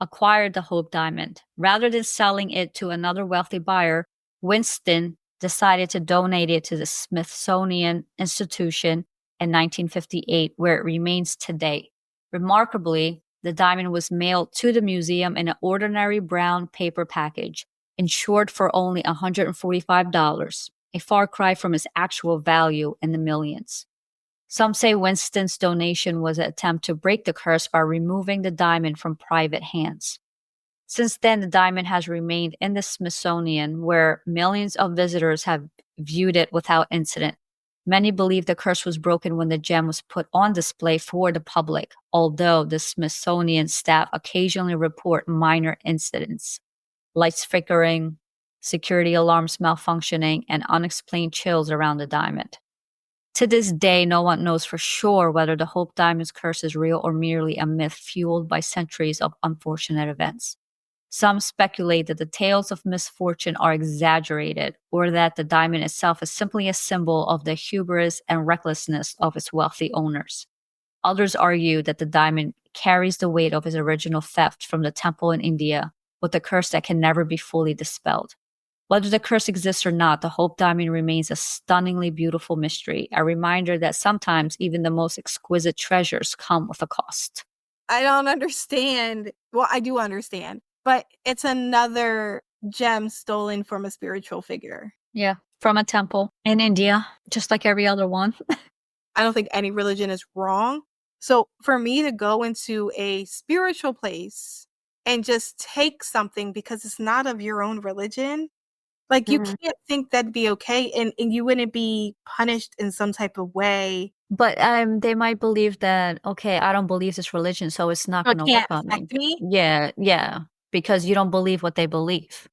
acquired the Hope Diamond. Rather than selling it to another wealthy buyer, Winston decided to donate it to the Smithsonian Institution in 1958, where it remains today. Remarkably, the diamond was mailed to the museum in an ordinary brown paper package, insured for only $145, a far cry from its actual value in the millions. Some say Winston's donation was an attempt to break the curse by removing the diamond from private hands. Since then, the diamond has remained in the Smithsonian, where millions of visitors have viewed it without incident. Many believe the curse was broken when the gem was put on display for the public, although the Smithsonian staff occasionally report minor incidents, lights flickering, security alarms malfunctioning, and unexplained chills around the diamond. To this day, no one knows for sure whether the Hope Diamond's curse is real or merely a myth fueled by centuries of unfortunate events. Some speculate that the tales of misfortune are exaggerated, or that the diamond itself is simply a symbol of the hubris and recklessness of its wealthy owners. Others argue that the diamond carries the weight of its original theft from the temple in India, with a curse that can never be fully dispelled. Whether the curse exists or not, the Hope Diamond remains a stunningly beautiful mystery, a reminder that sometimes even the most exquisite treasures come with a cost. I don't understand. Well, I do understand, but it's another gem stolen from a spiritual figure. Yeah, from a temple in India, just like every other one. I don't think any religion is wrong. So for me to go into a spiritual place and just take something because it's not of your own religion, like you Mhm. can't think that'd be okay and you wouldn't be punished in some type of way. But they might believe that, okay, I don't believe this religion, so it's not So it going to can't work on me. affect me. Yeah, yeah, because you don't believe what they believe.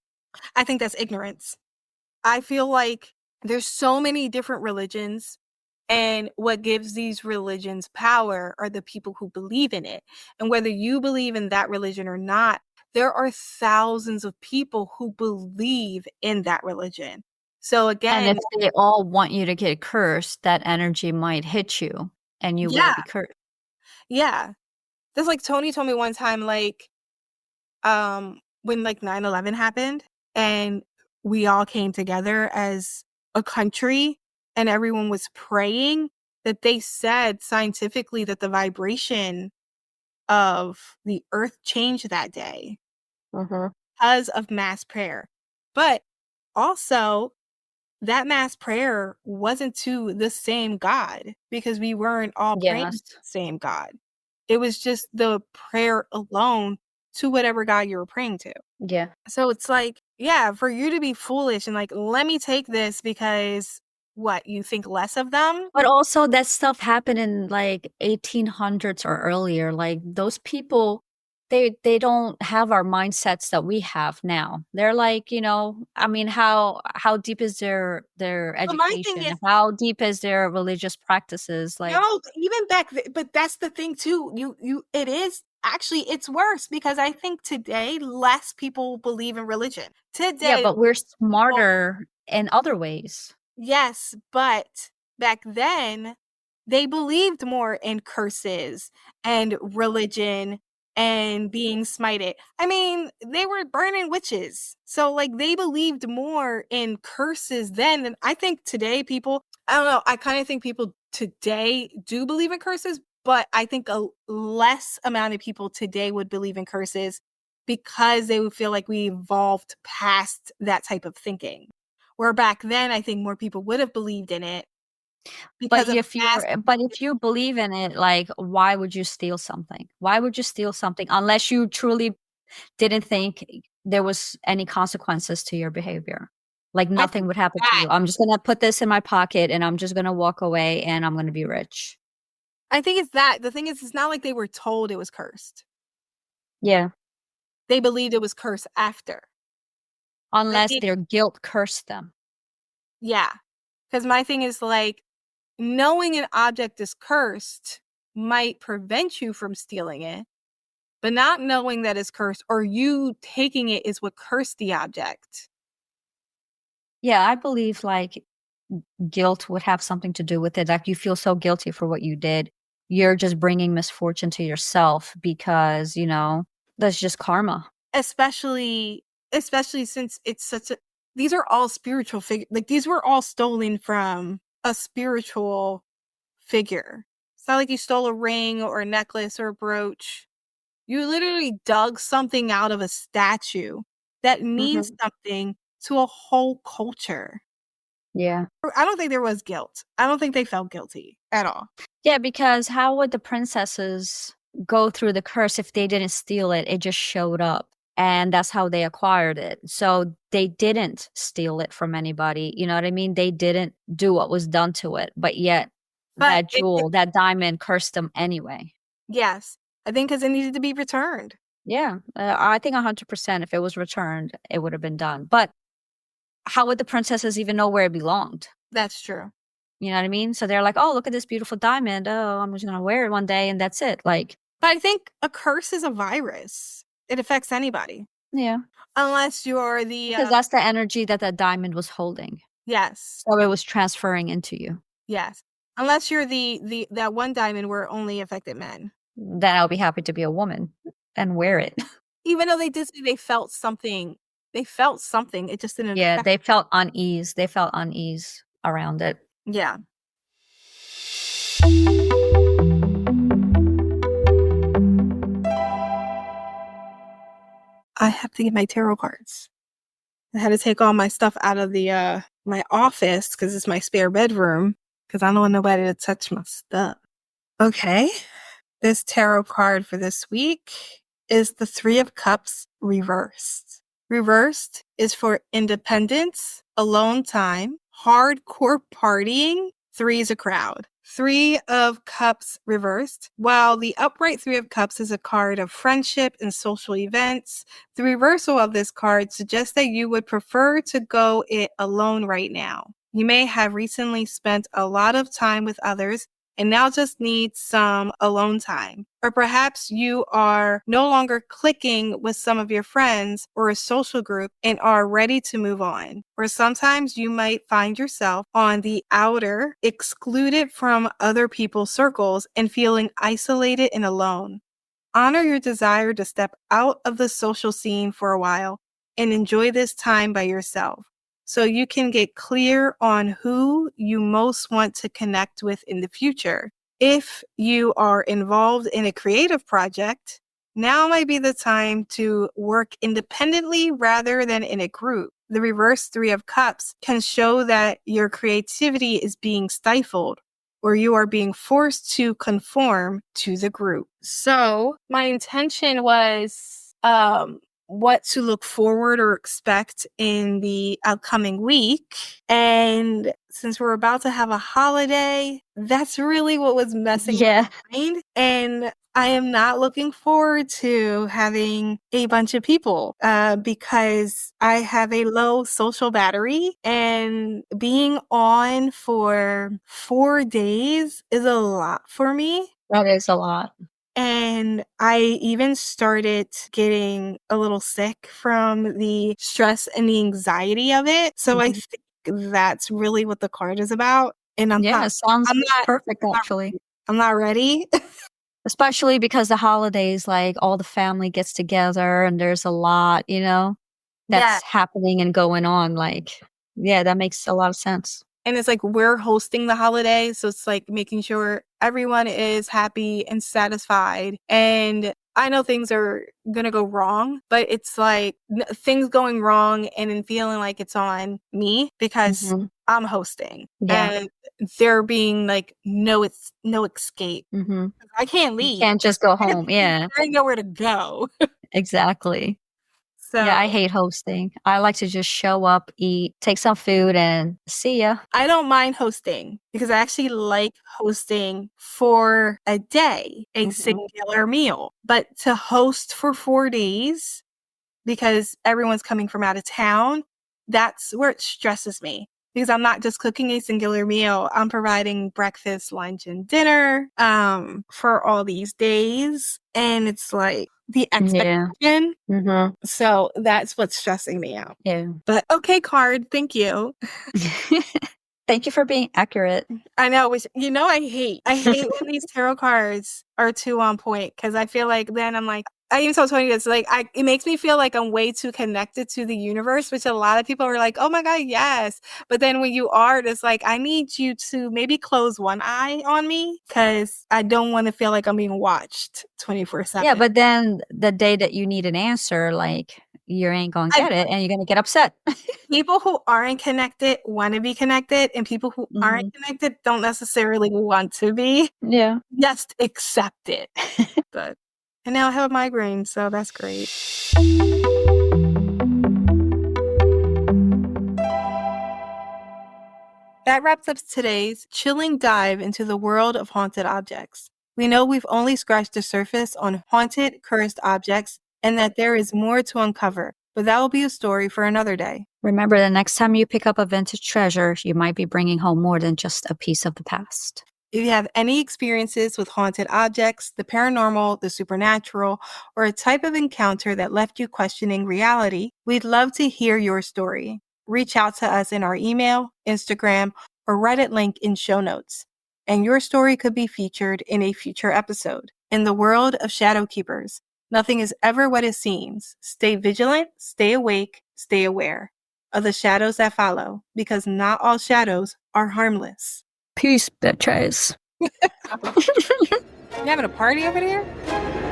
I think that's ignorance. I feel like there's so many different religions, and what gives these religions power are the people who believe in it. And whether you believe in that religion or not, there are thousands of people who believe in that religion. So And again, if they all want you to get cursed, that energy might hit you and you will yeah, be cursed. yeah. That's like Tony told me one time, like, when like 9/11 happened and we all came together as a country and everyone was praying, that they said scientifically that the vibration of the earth changed that day Mhm. because of mass prayer. But also, that mass prayer wasn't to the same God because we weren't all praying to Yes. the same God. It was just the prayer alone to whatever God you were praying to. Yeah. So it's like, yeah, for you to be foolish and like, let me take this because what, you think less of them? But also that stuff happened in like 1800s or earlier. Like those people, they don't have our mindsets that we have now. They're like, I mean, how deep is their But my thing education? is, How deep is their religious practices? Like, no, even but that's the thing too. It is actually, it's worse because I think today less people believe in religion. yeah, Today, but we're people, smarter in other ways. yes, but back then they believed more in curses and religion and being smited. I mean, they were burning witches. So like they believed more in curses then than I think today people, I don't know, I kind of think people today do believe in curses, but I think a less amount of people today would believe in curses because they would feel like we evolved past that type of thinking. Where back then I think more people would have believed in it But because of if mass. you believe in it, like, why would you steal something? Why would you steal something unless you truly didn't think there was any consequences to your behavior? Like I nothing think would happen to that you. I'm just gonna put this in my pocket and I'm just gonna walk away and I'm gonna be rich. I think it's that. The thing is, it's not like they were told it was cursed. Yeah. They believed it was cursed after. Like, Unless their guilt cursed them. yeah. Because my thing is like, knowing an object is cursed might prevent you from stealing it, but not knowing that it's cursed or you taking it is what cursed the object. Yeah, I believe like guilt would have something to do with it. Like you feel so guilty for what you did. You're just bringing misfortune to yourself because, that's just karma. Especially especially since it's such a these are all spiritual figure like these were all stolen from a spiritual figure. It's not like you stole a ring or a necklace or a brooch. You literally dug something out of a statue that means Mhm. something to a whole culture. Yeah. I don't think there was guilt. I don't think they felt guilty at all. Yeah, because how would the princesses go through the curse if they didn't steal it? It just showed up. And that's how they acquired it. So they didn't steal it from anybody. You know what I mean? They didn't do what was done to it. But yet, But that jewel, that diamond cursed them anyway. yes, I think because it needed to be returned. Yeah. I think 100% if it was returned, it would have been done. But how would the princesses even know where it belonged? That's true. You know what I mean? So they're like, oh, look at this beautiful diamond. Oh, I'm just going to wear it one day and that's it. Like, But I think a curse is a virus. It affects anybody. yeah. Unless you're Because that's the energy that that diamond was holding. yes, So it was transferring into you. yes. Unless you're the that one diamond where it only affected men. Then I'll be happy to be a woman and wear it. Even though they did say they felt something, it just didn't Yeah, affect they felt unease. They felt unease around it. yeah. I have to get my tarot cards. I had to take all my stuff out of the my office because it's my spare bedroom because I don't want nobody to touch my stuff. Okay. This tarot card for this week is the Three of Cups reversed. Reversed is for independence, alone time, hardcore partying. Three is a crowd. Three of Cups reversed. While the upright Three of Cups is a card of friendship and social events, the reversal of this card suggests that you would prefer to go it alone right now. You may have recently spent a lot of time with others and now just need some alone time. Or perhaps you are no longer clicking with some of your friends or a social group and are ready to move on. Or sometimes you might find yourself on the outer, excluded from other people's circles and feeling isolated and alone. Honor your desire to step out of the social scene for a while and enjoy this time by yourself so you can get clear on who you most want to connect with in the future. If you are involved in a creative project, now might be the time to work independently rather than in a group. The reverse Three of Cups can show that your creativity is being stifled or you are being forced to conform to the group. So my intention was what to look forward or expect in the upcoming week. And since we're about to have a holiday, that's really what was messing with Yeah. my mind. And I am not looking forward to having a bunch of people because I have a low social battery and being on for 4 days is a lot for me. That is a lot. And I even started getting a little sick from the stress and the anxiety of it. So I Mhm. think that's really what the card is about. And Yeah, sounds I'm not, perfect I'm not actually. I'm not ready. Especially because the holidays, like all the family gets together and there's a lot, Yeah. that's happening and going on. Like, yeah, that makes a lot of sense. And it's like we're hosting the holiday, so it's like making sure everyone is happy and satisfied. And I know things are gonna go wrong, but it's like things going wrong and then feeling like it's on me because Mhm. I'm hosting Yeah. and there being like it's no escape. Mhm. I can't You leave. can't just go home. Yeah, There ain't nowhere to go. exactly. So Yeah, I hate hosting. I like to just show up, eat, take some food, and see ya. I don't mind hosting because I actually like hosting for a day, a Mhm. singular meal. But to host for 4 days because everyone's coming from out of town, that's where it stresses me. Because I'm not just cooking a singular meal, I'm providing breakfast, lunch, and dinner for all these days. And it's like the Yeah. expectation. Mhm. So that's what's stressing me out. Yeah. But okay, card, thank you. Thank you for being accurate. I know, which I hate when these tarot cards are too on point because I feel like then I'm like, I even told Tony this, like, it makes me feel like I'm way too connected to the universe, which a lot of people are like, oh my God, yes. But then when you are, it's like, I need you to maybe close one eye on me because I don't want to feel like I'm being watched 24 Yeah, 7. but then the day that you need an answer, like, you ain't gonna get it and you're gonna get upset. People who aren't connected want to be connected, and people who aren't Mhm. connected don't necessarily want to be. Yeah. Just accept it. But and now I have a migraine, so that's great. That wraps up today's chilling dive into the world of haunted objects. We know we've only scratched the surface on haunted, cursed objects, and that there is more to uncover, but that will be a story for another day. Remember, the next time you pick up a vintage treasure, you might be bringing home more than just a piece of the past. If you have any experiences with haunted objects, the paranormal, the supernatural, or a type of encounter that left you questioning reality, we'd love to hear your story. Reach out to us in our email, Instagram, or Reddit link in show notes, and your story could be featured in a future episode. In the world of shadow keepers, nothing is ever what it seems. Stay vigilant, stay awake, stay aware of the shadows that follow, because not all shadows are harmless. Peace, bitches. You having a party over there?